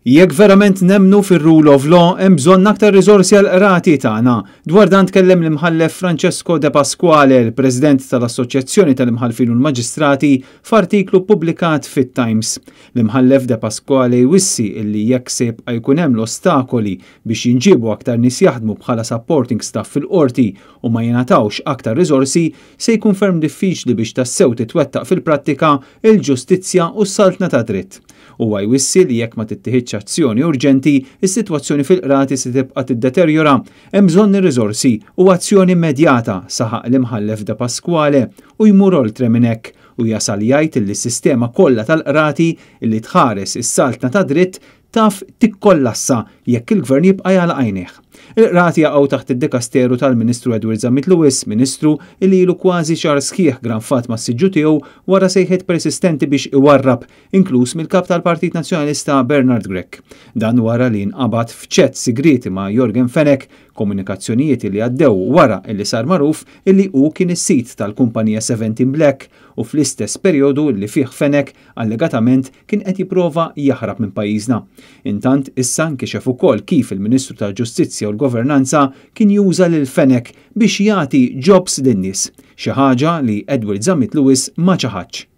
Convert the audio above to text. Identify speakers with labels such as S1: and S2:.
S1: Jekk verament nemmnu fir-rule of law, hemm bżonn aktar riżorsi għal qrati tagħna. Dwar dan tkellem l-imħallef Francesco De Pasquale, il-President tal-Assoċjazzjoni tal-Imħallfin u l-Maġistrati, f'artiklu ppubblikat fit-Times. L-imħallef De Pasquale jwissi illi jekk se jibqa' jkun hemm l-ostakoli biex jinġiebu aktar nies jaħdmu bħala supporting staff fil-qorti u ma jingħatawx aktar riżorsi, se jkun ferm diffiċli biex tassew titwettaq fil-prattika il-ġustizzja u s-saltna ta' dritt. Huwa jwissi li jekk ma tittieħidx azzjoni urġenti, is-sitwazzjoni fil-qrati se tibqa' tiddeterjora. Hemm bżonn ir-riżorsi u azzjoni immedjata, saħaq l-imħallef De Pasquale u jmur oltre minn hekk u jasal jgħid li s-sistema kollha tal-qrati li tħares is-saltna ta' dritt taf tikkollassa jekk il-gvern jibqa' jagħlaq għajnejh. Il-qrati jaqgħu taħt id-dikasteru tal-Ministru Edward Zammit Lewis, Ministru li ilu kważi xahar sħiħ granfat mas-siġġu tiegħu wara sejħiet persistenti biex iwarrab, inkluż mill-kap tal-Partit Nazzjonalista Bernard Grech. Dan wara li nqabad f'ċett sigriti ma' Jorgen Fenech, komunikazzjonijiet li għaddew wara li sar magħruf illi hu kien is-sit tal-kumpanija 17 Black u fl-istess perjodu li fih Fenech allegatament kien qed jipprova jaħrab minn pajjiżna. Intant issa nkixef ukoll kif il-Ministru tal-Ġustizzja u l-Governanza kien juża lil Fenech biex jagħti jobs lin-nies, xi ħaġa li Edward Zammit Lewis ma ċaħadx.